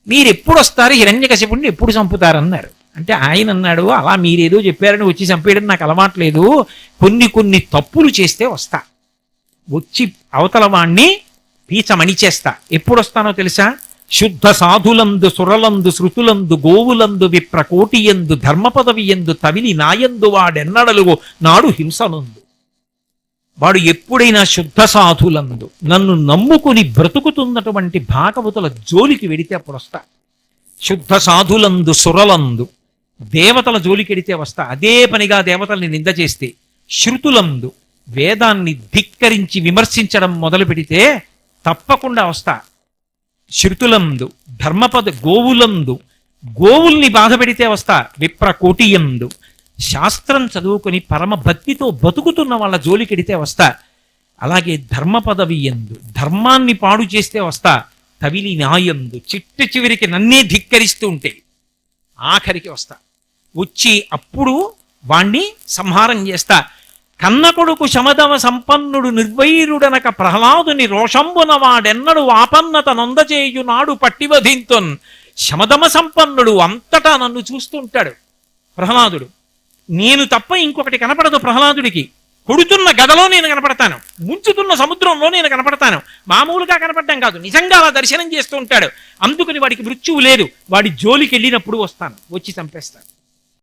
మీరు ఎప్పుడు వస్తారు, హిరణ్యకశిపుణ్ణి ఎప్పుడు చంపుతారన్నారు. అంటే ఆయన అన్నాడు, అలా మీరేదో చెప్పారని వచ్చి చంపేయడం నాకు అలవాట్లేదు, కొన్ని కొన్ని తప్పులు చేస్తే వస్తా, వచ్చి అవతల వాణ్ణి పీచమణి చేస్తా. ఎప్పుడు వస్తానో తెలుసా? శుద్ధ సాధులందు సురలందు శృతులందు గోవులందు విప్రకోటియందు ధర్మపదవియందు తవిలి నాయందు వాడెన్నడలుగో నాడు హింసనందు. వాడు ఎప్పుడైనా శుద్ధ సాధులందు నన్ను నమ్ముకుని బ్రతుకుతున్నటువంటి భాగవతుల జోలికి వెడితే అప్పుడు వస్తా. శుద్ధ సాధులందు సురలందు దేవతల జోలికి వెడితే వస్తా, అదే పనిగా దేవతల్ని నింద చేస్తే. శృతులందు వేదాన్ని ధిక్కరించి విమర్శించడం మొదలు పెడితే తప్పకుండా వస్తా. శృతులందు ధర్మపద గోవులందు గోవుల్ని బాధ పెడితే వస్తా. విప్రకోటియందు శాస్త్రం చదువుకొని పరమ భక్తితో బతుకుతున్న వాళ్ళ జోలికెడితే వస్తా. అలాగే ధర్మ పదవి ఎందు ధర్మాన్ని పాడు చేస్తే వస్తా. తవిలి న్యాయందు చిట్ట చివరికి నన్నే ధిక్కరిస్తూ ఉంటే ఆఖరికి వస్తా. వచ్చి అప్పుడు వాణ్ణి సంహారం చేస్తా. కన్న కొడుకు శమదమ సంపన్నుడు నిర్వైరుడనక ప్రహ్లాదుని రోషంబున వాడెన్నడు ఆపన్నత నొందచేయునాడు పట్టివధింతున్. శమదమ సంపన్నుడు అంతటా నన్ను చూస్తుంటాడు ప్రహ్లాదుడు. నేను తప్ప ఇంకొకటి కనపడదు ప్రహ్లాదుడికి. కొడుతున్న గదలో నేను కనపడతాను, ముంచుతున్న సముద్రంలో నేను కనపడతాను. మామూలుగా కనపడడం కాదు, నిజంగా అలా దర్శనం చేస్తూ ఉంటాడు. అందుకని వాడికి మృత్యువు లేదు. వాడి జోలికి వెళ్ళినప్పుడు వస్తాను, వచ్చి చంపేస్తాను.